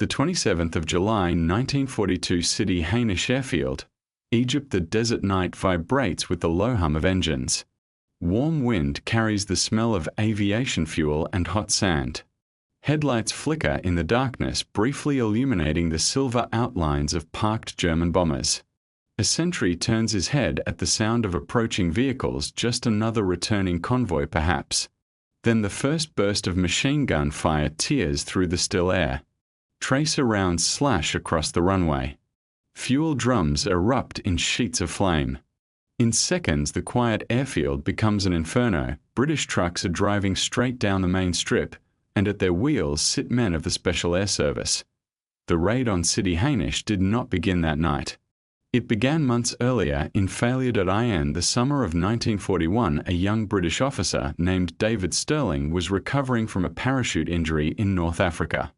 The 27th of July 1942 Sidi Hanish Airfield, Egypt. The desert night vibrates with the low hum of engines. Warm wind carries the smell of aviation fuel and hot sand. Headlights flicker in the darkness, briefly illuminating the silver outlines of parked German bombers. A sentry turns his head at the sound of approaching vehicles, just another returning convoy perhaps. Then the first burst of machine gun fire tears through the still air. Tracer rounds slash across the runway. Fuel drums erupt in sheets of flame. In seconds, the quiet airfield becomes an inferno. British trucks are driving straight down the main strip, and at their wheels sit men of the Special Air Service. The raid on Sidi Hanish did not begin that night. It began months earlier in failure.in the summer of 1941. A young British officer named David Stirling was recovering from a parachute injury in North Africa.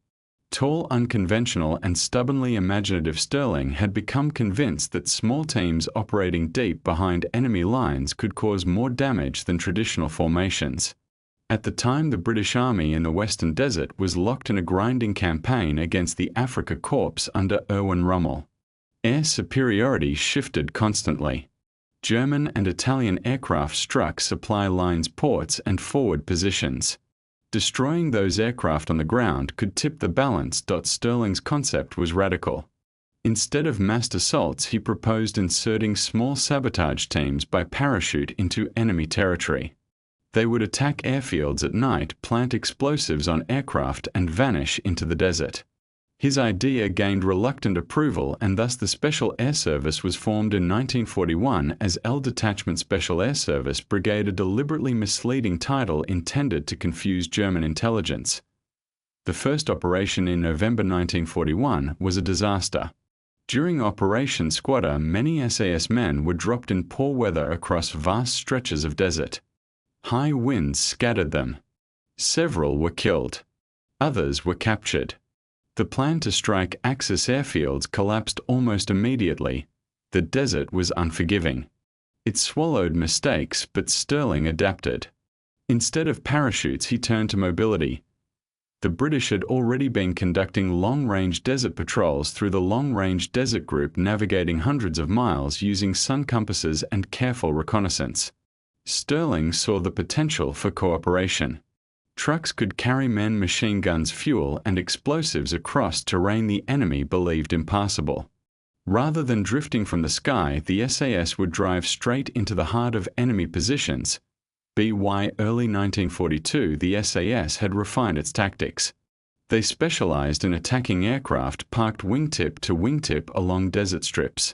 Tall, unconventional, and stubbornly imaginative Stirling had become convinced that small teams operating deep behind enemy lines could cause more damage than traditional formations. At the time, the British Army in the Western Desert was locked in a grinding campaign against the Afrika Korps under Erwin Rommel. Air superiority shifted constantly. German and Italian aircraft struck supply lines, ports, and forward positions. Destroying those aircraft on the ground could tip the balance. Stirling's concept was radical. Instead of massed assaults, he proposed inserting small sabotage teams by parachute into enemy territory. They would attack airfields at night, plant explosives on aircraft, and vanish into the desert. His idea gained reluctant approval, and thus the Special Air Service was formed in 1941 as L Detachment Special Air Service Brigade, a deliberately misleading title intended to confuse German intelligence. The first operation in November 1941 was a disaster. During Operation Squatter, many SAS men were dropped in poor weather across vast stretches of desert. High winds scattered them. Several were killed. Others were captured. The plan to strike Axis airfields collapsed almost immediately. The desert was unforgiving. It swallowed mistakes, but Stirling adapted. Instead of parachutes, he turned to mobility. The British had already been conducting long-range desert patrols through the Long-Range Desert Group, navigating hundreds of miles using sun compasses and careful reconnaissance. Stirling saw the potential for cooperation. Trucks could carry men, machine guns, fuel, and explosives across terrain the enemy believed impassable. Rather than drifting from the sky, the SAS would drive straight into the heart of enemy positions. By early 1942, the SAS had refined its tactics. They specialized in attacking aircraft parked wingtip to wingtip along desert strips.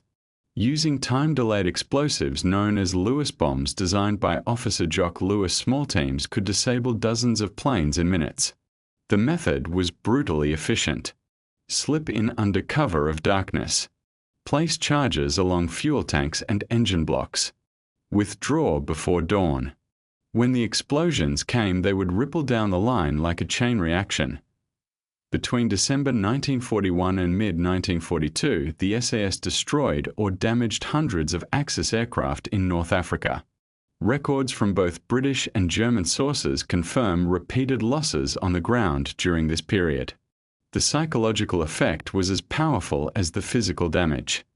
Using time-delayed explosives known as Lewis bombs designed by Officer Jock Lewis, small teams could disable dozens of planes in minutes. The method was brutally efficient. Slip in under cover of darkness. Place charges along fuel tanks and engine blocks. Withdraw before dawn. When the explosions came, they would ripple down the line like a chain reaction. Between December 1941 and mid-1942, the SAS destroyed or damaged hundreds of Axis aircraft in North Africa. Records from both British and German sources confirm repeated losses on the ground during this period. The psychological effect was as powerful as the physical damage.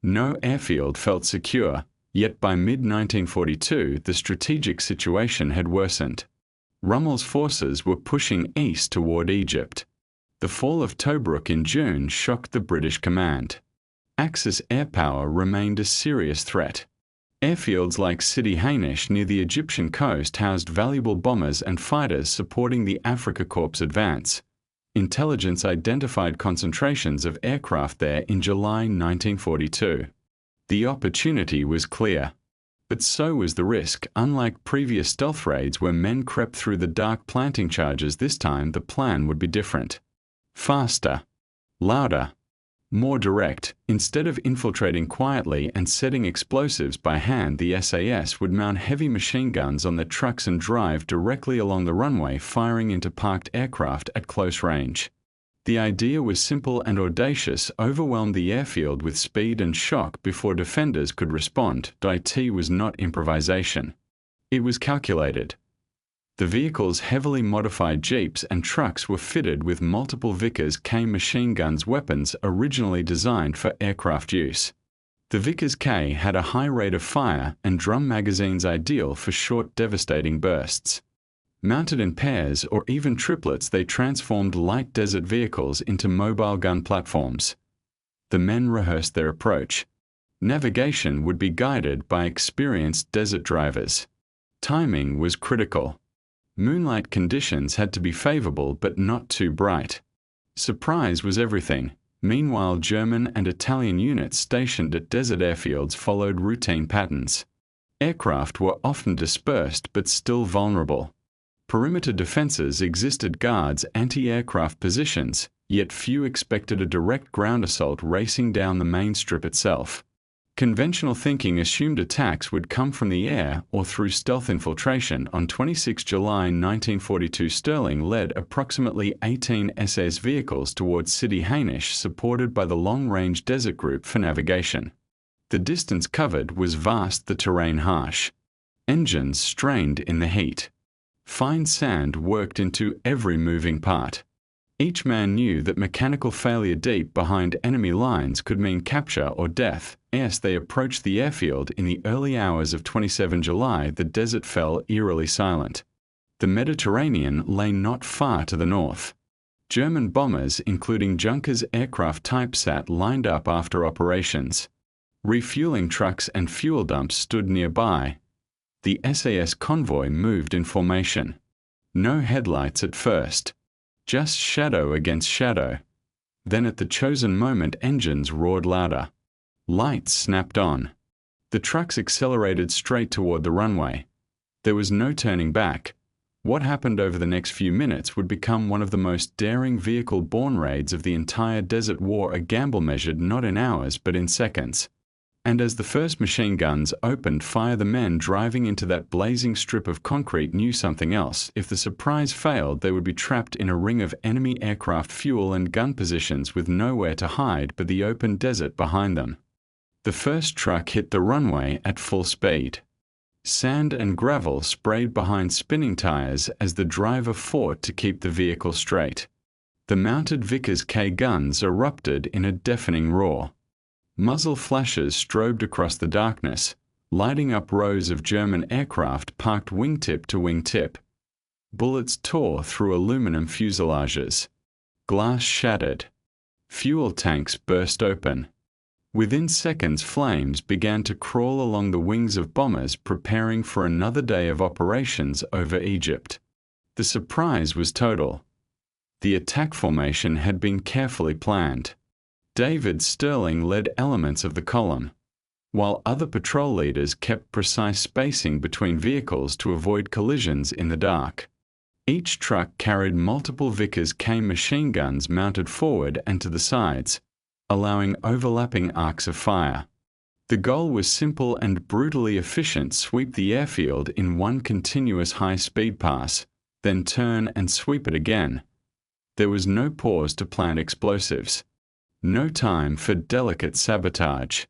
No airfield felt secure, yet by mid-1942 the strategic situation had worsened. Rommel's forces were pushing east toward Egypt. The fall of Tobruk in June shocked the British command. Axis air power remained a serious threat. Airfields like Sidi Hanish near the Egyptian coast housed valuable bombers and fighters supporting the Afrika Korps advance. Intelligence identified concentrations of aircraft there in July 1942. The opportunity was clear. But so was the risk. Unlike previous stealth raids where men crept through the dark planting charges, this time the plan would be different. Faster, louder, more direct. Instead of infiltrating quietly and setting explosives by hand, the SAS would mount heavy machine guns on their trucks and drive directly along the runway, firing into parked aircraft at close range. The idea was simple and audacious: overwhelm the airfield with speed and shock before defenders could respond. It was not improvisation. It was calculated. The vehicle's heavily modified jeeps and trucks were fitted with multiple Vickers K machine guns, weapons originally designed for aircraft use. The Vickers K had a high rate of fire and drum magazines ideal for short, devastating bursts. Mounted in pairs or even triplets, they transformed light desert vehicles into mobile gun platforms. The men rehearsed their approach. Navigation would be guided by experienced desert drivers. Timing was critical. Moonlight conditions had to be favorable but not too bright. Surprise was everything. Meanwhile, German and Italian units stationed at desert airfields followed routine patterns. Aircraft were often dispersed but still vulnerable. Perimeter defenses existed, guards anti-aircraft positions, yet few expected a direct ground assault racing down the main strip itself. Conventional thinking assumed attacks would come from the air or through stealth infiltration. On 26 July 1942, Stirling led approximately 18 SAS vehicles towards City Hainish, supported by the Long-Range Desert Group for navigation. The distance covered was vast, the terrain harsh. Engines strained in the heat. Fine sand worked into every moving part. Each man knew that mechanical failure deep behind enemy lines could mean capture or death. As they approached the airfield in the early hours of 27 July, the desert fell eerily silent. The Mediterranean lay not far to the north. German bombers, including Junkers aircraft type, sat lined up after operations. Refueling trucks and fuel dumps stood nearby. The SAS convoy moved in formation. No headlights at first. Just shadow against shadow. Then at the chosen moment, engines roared louder. Lights snapped on. The trucks accelerated straight toward the runway. There was no turning back. What happened over the next few minutes would become one of the most daring vehicle-borne raids of the entire desert war, a gamble measured not in hours but in seconds. And as the first machine guns opened fire, the men driving into that blazing strip of concrete knew something else. If the surprise failed, they would be trapped in a ring of enemy aircraft fuel and gun positions with nowhere to hide but the open desert behind them. The first truck hit the runway at full speed. Sand and gravel sprayed behind spinning tires as the driver fought to keep the vehicle straight. The mounted Vickers K guns erupted in a deafening roar. Muzzle flashes strobed across the darkness, lighting up rows of German aircraft parked wingtip to wingtip. Bullets tore through aluminum fuselages. Glass shattered. Fuel tanks burst open. Within seconds, flames began to crawl along the wings of bombers preparing for another day of operations over Egypt. The surprise was total. The attack formation had been carefully planned. David Stirling led elements of the column, while other patrol leaders kept precise spacing between vehicles to avoid collisions in the dark. Each truck carried multiple Vickers K machine guns mounted forward and to the sides, allowing overlapping arcs of fire. The goal was simple and brutally efficient: sweep the airfield in one continuous high-speed pass, then turn and sweep it again. There was no pause to plant explosives. No time for delicate sabotage.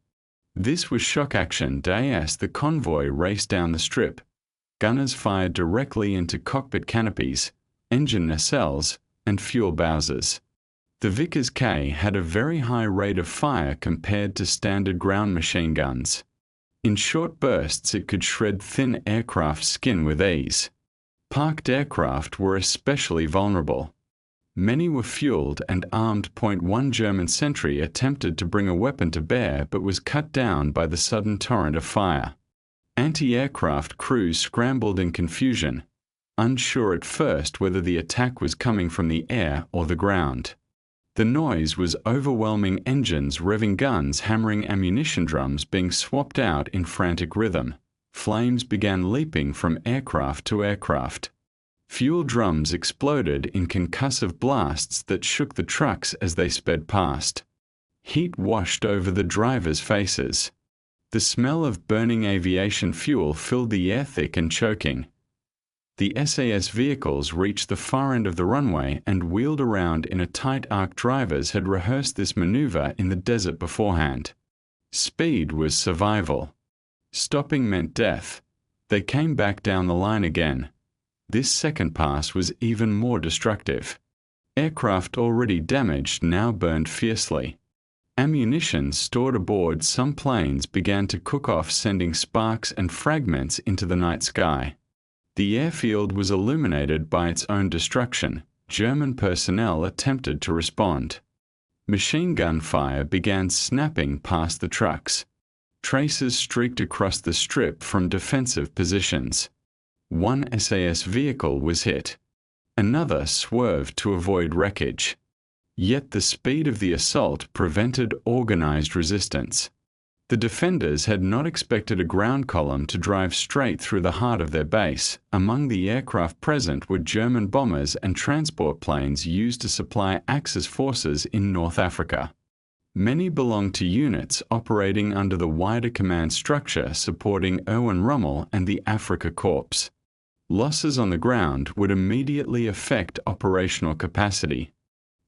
This was shock action day as the convoy raced down the strip. Gunners fired directly into cockpit canopies, engine nacelles, and fuel bowsers. The Vickers K had a very high rate of fire compared to standard ground machine guns. In short bursts, it could shred thin aircraft skin with ease. Parked aircraft were especially vulnerable. Many were fueled and armed. One German sentry attempted to bring a weapon to bear but was cut down by the sudden torrent of fire. Anti-aircraft crews scrambled in confusion, unsure at first whether the attack was coming from the air or the ground. The noise was overwhelming: engines revving, guns hammering, ammunition drums being swapped out in frantic rhythm. Flames began leaping from aircraft to aircraft. Fuel drums exploded in concussive blasts that shook the trucks as they sped past. Heat washed over the drivers' faces. The smell of burning aviation fuel filled the air, thick and choking. The SAS vehicles reached the far end of the runway and wheeled around in a tight arc. Drivers had rehearsed this maneuver in the desert beforehand. Speed was survival. Stopping meant death. They came back down the line again. This second pass was even more destructive. Aircraft already damaged now burned fiercely. Ammunition stored aboard some planes began to cook off, sending sparks and fragments into the night sky. The airfield was illuminated by its own destruction. German personnel attempted to respond. Machine gun fire began snapping past the trucks. Traces streaked across the strip from defensive positions. One SAS vehicle was hit. Another swerved to avoid wreckage. Yet the speed of the assault prevented organized resistance. The defenders had not expected a ground column to drive straight through the heart of their base. Among the aircraft present were German bombers and transport planes used to supply Axis forces in North Africa. Many belonged to units operating under the wider command structure supporting Erwin Rommel and the Afrika Korps. Losses on the ground would immediately affect operational capacity.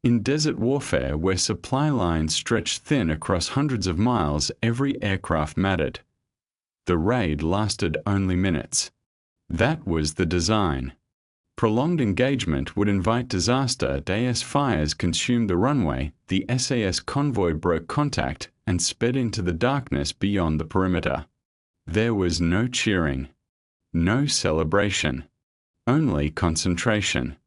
In desert warfare, where supply lines stretched thin across hundreds of miles, every aircraft mattered. The raid lasted only minutes. That was the design. Prolonged engagement would invite disaster. SAS fires consumed the runway, the SAS convoy broke contact, and sped into the darkness beyond the perimeter. There was no cheering. No celebration. Only concentration.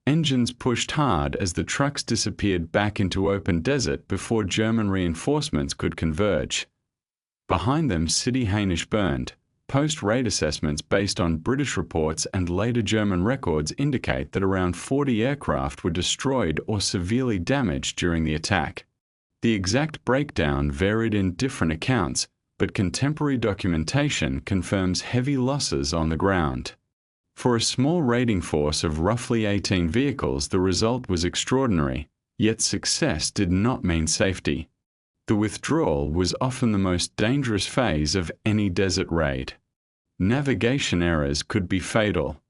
Engines pushed hard as the trucks disappeared back into open desert before German reinforcements could converge. Behind them, City Hainisch burned. Post-raid assessments based on British reports and later German records indicate that around 40 aircraft were destroyed or severely damaged during the attack. The exact breakdown varied in different accounts, but contemporary documentation confirms heavy losses on the ground. For a small raiding force of roughly 18 vehicles, the result was extraordinary, yet success did not mean safety. The withdrawal was often the most dangerous phase of any desert raid. Navigation errors could be fatal.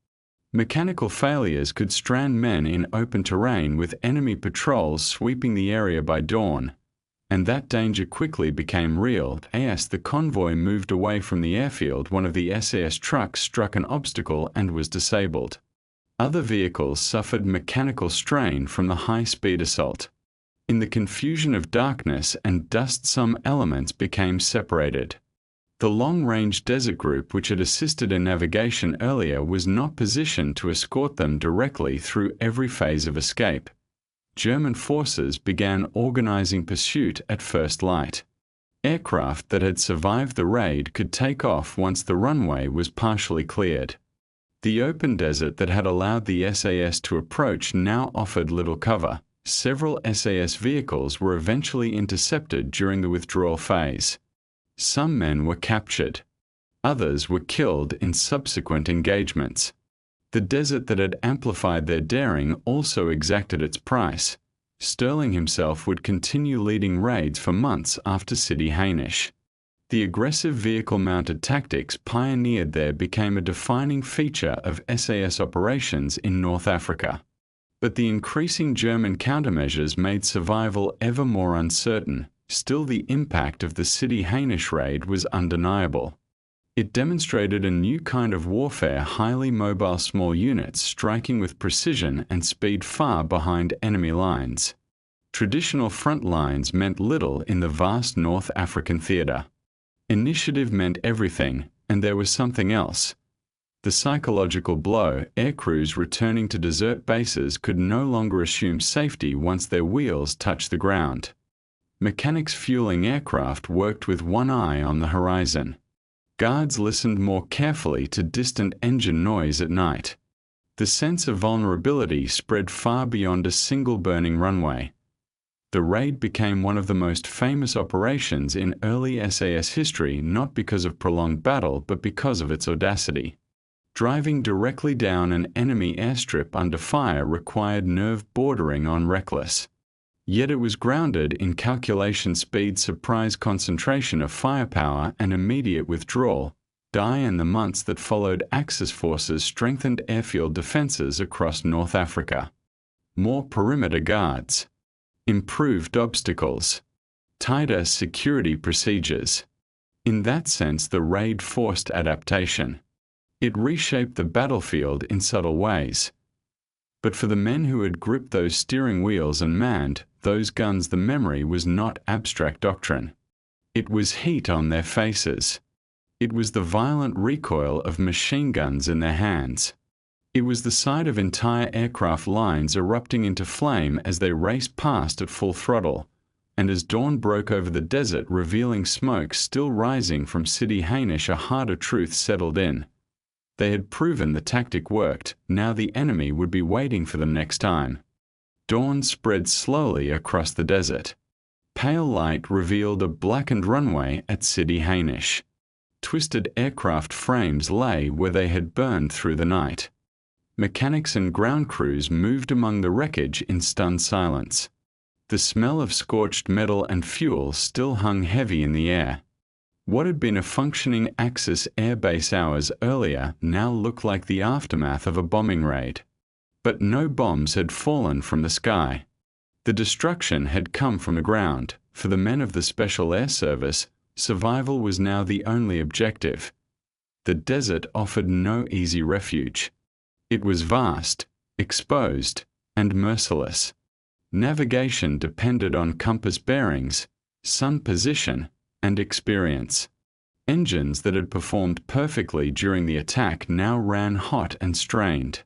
Mechanical failures could strand men in open terrain with enemy patrols sweeping the area by dawn. And that danger quickly became real. As the convoy moved away from the airfield, one of the SAS trucks struck an obstacle and was disabled. Other vehicles suffered mechanical strain from the high-speed assault. In the confusion of darkness and dust, some elements became separated. The long-range desert group, which had assisted in navigation earlier, was not positioned to escort them directly through every phase of escape. German forces began organizing pursuit at first light. Aircraft that had survived the raid could take off once the runway was partially cleared. The open desert that had allowed the SAS to approach now offered little cover. Several SAS vehicles were eventually intercepted during the withdrawal phase. Some men were captured. Others were killed in subsequent engagements. The desert that had amplified their daring also exacted its price. Stirling himself would continue leading raids for months after City Hainisch. The aggressive vehicle-mounted tactics pioneered there became a defining feature of SAS operations in North Africa. But the increasing German countermeasures made survival ever more uncertain. Still, the impact of the City Hainisch raid was undeniable. It demonstrated a new kind of warfare, highly mobile small units striking with precision and speed far behind enemy lines. Traditional front lines meant little in the vast North African theater. Initiative meant everything, and there was something else. The psychological blow. Aircrews returning to desert bases could no longer assume safety once their wheels touched the ground. Mechanics fueling aircraft worked with one eye on the horizon. Guards listened more carefully to distant engine noise at night. The sense of vulnerability spread far beyond a single burning runway. The raid became one of the most famous operations in early SAS history, not because of prolonged battle, but because of its audacity. Driving directly down an enemy airstrip under fire required nerve bordering on reckless. Yet it was grounded in calculation, speed, surprise, concentration of firepower, and immediate withdrawal. And the months that followed, Axis forces strengthened airfield defenses across North Africa. More perimeter guards. Improved obstacles. Tighter security procedures. In that sense, the raid forced adaptation. It reshaped the battlefield in subtle ways. But for the men who had gripped those steering wheels and manned those guns, the memory was not abstract doctrine. It was heat on their faces. It was the violent recoil of machine guns in their hands. It was the sight of entire aircraft lines erupting into flame as they raced past at full throttle, and as dawn broke over the desert revealing smoke still rising from Sidi Hainish, a harder truth settled in. They had proven the tactic worked, now the enemy would be waiting for them next time. Dawn spread slowly across the desert. Pale light revealed a blackened runway at Sidi Hainish. Twisted aircraft frames lay where they had burned through the night. Mechanics and ground crews moved among the wreckage in stunned silence. The smell of scorched metal and fuel still hung heavy in the air. What had been a functioning Axis air base hours earlier now looked like the aftermath of a bombing raid. But no bombs had fallen from the sky. The destruction had come from the ground. For the men of the Special Air Service, survival was now the only objective. The desert offered no easy refuge. It was vast, exposed, and merciless. Navigation depended on compass bearings, sun position, and experience. Engines that had performed perfectly during the attack now ran hot and strained.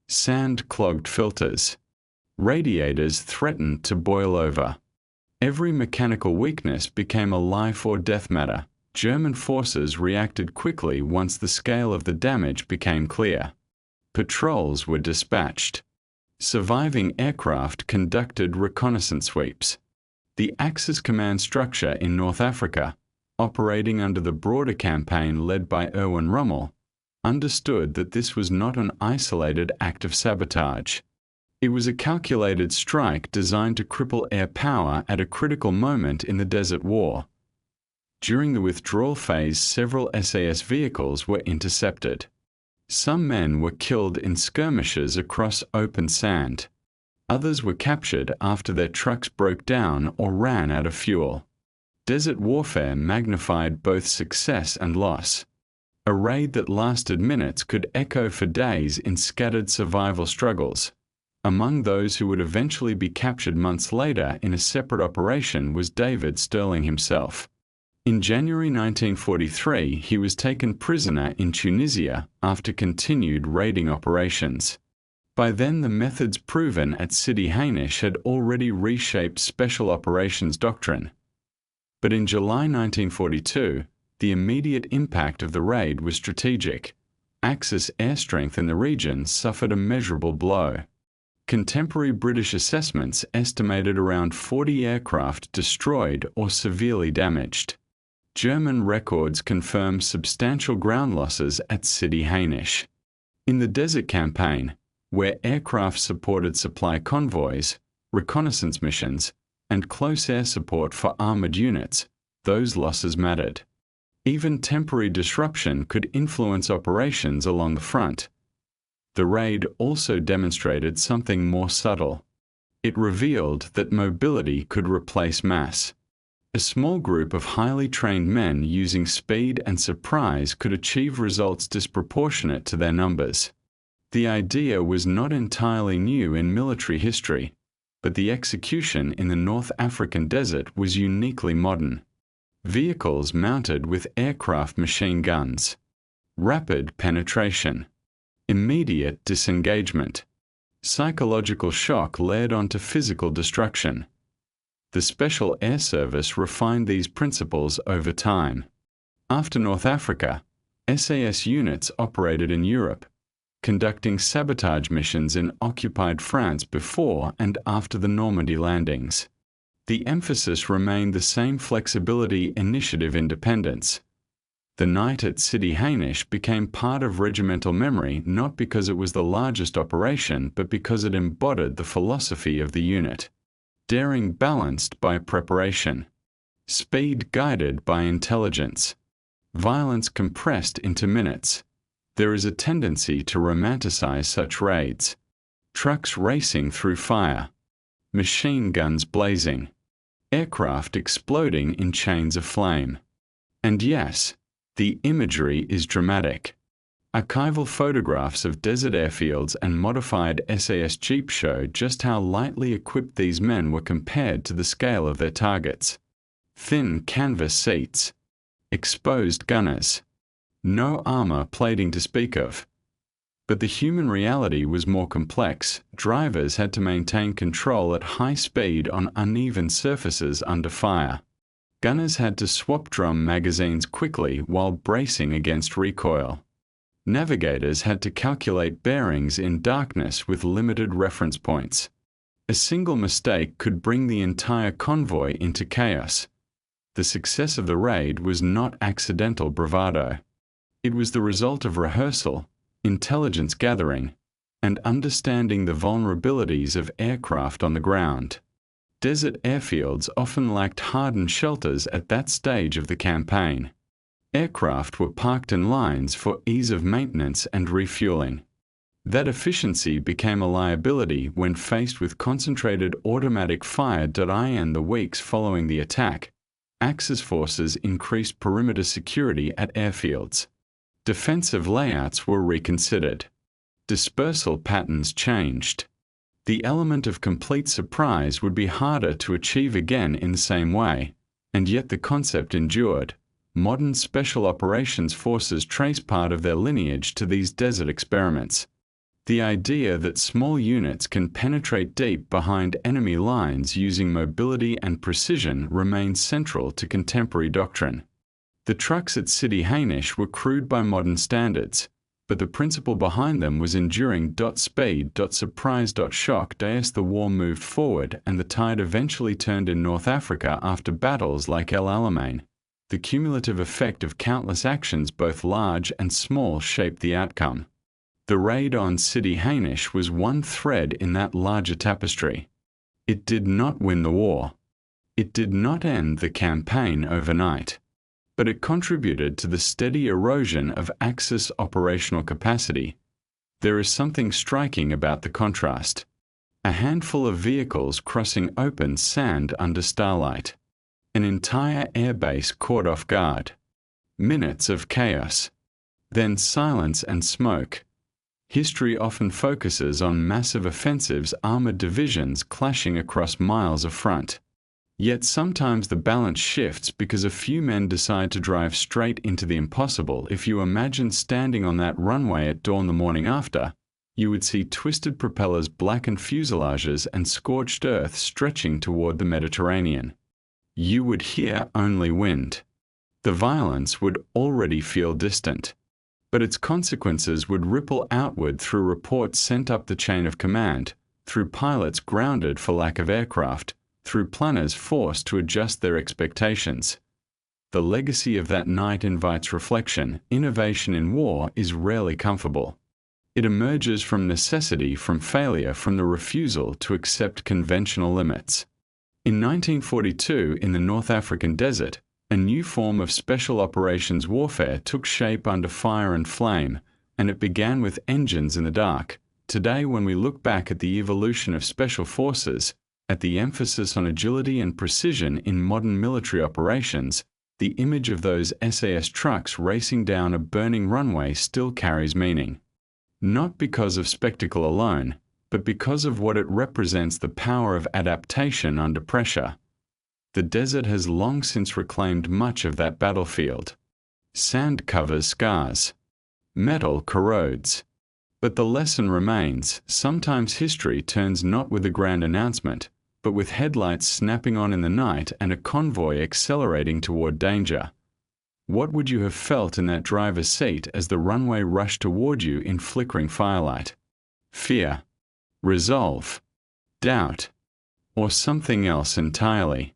Sand clogged filters. Radiators threatened to boil over. Every mechanical weakness became a life or death matter. German forces reacted quickly once the scale of the damage became clear. Patrols were dispatched. Surviving aircraft conducted reconnaissance sweeps. The Axis command structure in North Africa, operating under the broader campaign led by Erwin Rommel, understood that this was not an isolated act of sabotage. It was a calculated strike designed to cripple air power at a critical moment in the Desert War. During the withdrawal phase, several SAS vehicles were intercepted. Some men were killed in skirmishes across open sand. Others were captured after their trucks broke down or ran out of fuel. Desert warfare magnified both success and loss. A raid that lasted minutes could echo for days in scattered survival struggles. Among those who would eventually be captured months later in a separate operation was David Stirling himself. In January 1943, he was taken prisoner in Tunisia after continued raiding operations. By then, the methods proven at Sidi Hainish had already reshaped special operations doctrine. But in July 1942, the immediate impact of the raid was strategic. Axis air strength in the region suffered a measurable blow. Contemporary British assessments estimated around 40 aircraft destroyed or severely damaged. German records confirm substantial ground losses at Sidi Hainish. In the Desert Campaign, where aircraft supported supply convoys, reconnaissance missions, and close air support for armored units, those losses mattered. Even temporary disruption could influence operations along the front. The raid also demonstrated something more subtle. It revealed that mobility could replace mass. A small group of highly trained men using speed and surprise could achieve results disproportionate to their numbers. The idea was not entirely new in military history, but the execution in the North African desert was uniquely modern. Vehicles mounted with aircraft machine guns. Rapid penetration. Immediate disengagement. Psychological shock led on to physical destruction. The Special Air Service refined these principles over time. After North Africa, SAS units operated in Europe, conducting sabotage missions in occupied France before and after the Normandy landings. The emphasis remained the same: flexibility, initiative, independence. The night at Sidi Hainish became part of regimental memory not because it was the largest operation but because it embodied the philosophy of the unit. Daring balanced by preparation. Speed guided by intelligence. Violence compressed into minutes. There is a tendency to romanticize such raids. Trucks racing through fire. Machine guns blazing. Aircraft exploding in chains of flame. And yes, the imagery is dramatic. Archival photographs of desert airfields and modified SAS jeeps show just how lightly equipped these men were compared to the scale of their targets. Thin canvas seats, exposed gunners, no armor plating to speak of. But the human reality was more complex. Drivers had to maintain control at high speed on uneven surfaces under fire. Gunners had to swap drum magazines quickly while bracing against recoil. Navigators had to calculate bearings in darkness with limited reference points. A single mistake could bring the entire convoy into chaos. The success of the raid was not accidental bravado. It was the result of rehearsal, intelligence gathering, and understanding the vulnerabilities of aircraft on the ground. Desert airfields often lacked hardened shelters at that stage of the campaign. Aircraft were parked in lines for ease of maintenance and refueling. That efficiency became a liability when faced with concentrated automatic fire. In the weeks following the attack, Axis forces increased perimeter security at airfields. Defensive layouts were reconsidered. Dispersal patterns changed. The element of complete surprise would be harder to achieve again in the same way, and yet the concept endured. Modern special operations forces trace part of their lineage to these desert experiments. The idea that small units can penetrate deep behind enemy lines using mobility and precision remains central to contemporary doctrine. The trucks at Sidi Hainish were crude by modern standards, but the principle behind them was enduring. Speed, surprise, shock. As the war moved forward and the tide eventually turned in North Africa after battles like El Alamein, the cumulative effect of countless actions, both large and small, shaped the outcome. The raid on Sidi Hainish was one thread in that larger tapestry. It did not win the war. It did not end the campaign overnight. But it contributed to the steady erosion of Axis operational capacity. There is something striking about the contrast. A handful of vehicles crossing open sand under starlight. An entire airbase caught off guard. Minutes of chaos. Then silence and smoke. History often focuses on massive offensives, armored divisions clashing across miles of front. Yet sometimes the balance shifts because a few men decide to drive straight into the impossible. If you imagine standing on that runway at dawn the morning after, you would see twisted propellers, blackened fuselages, and scorched earth stretching toward the Mediterranean. You would hear only wind. The violence would already feel distant, but its consequences would ripple outward through reports sent up the chain of command, through pilots grounded for lack of aircraft, through planners forced to adjust their expectations. The legacy of that night invites reflection. Innovation in war is rarely comfortable. It emerges from necessity, from failure, from the refusal to accept conventional limits. In 1942, in the North African desert, a new form of special operations warfare took shape under fire and flame, and it began with engines in the dark. Today, when we look back at the evolution of special forces, at the emphasis on agility and precision in modern military operations, the image of those SAS trucks racing down a burning runway still carries meaning. Not because of spectacle alone, but because of what it represents: the power of adaptation under pressure. The desert has long since reclaimed much of that battlefield. Sand covers scars. Metal corrodes. But the lesson remains. Sometimes history turns not with a grand announcement, but with headlights snapping on in the night and a convoy accelerating toward danger. What would you have felt in that driver's seat as the runway rushed toward you in flickering firelight? Fear, resolve, doubt, or something else entirely?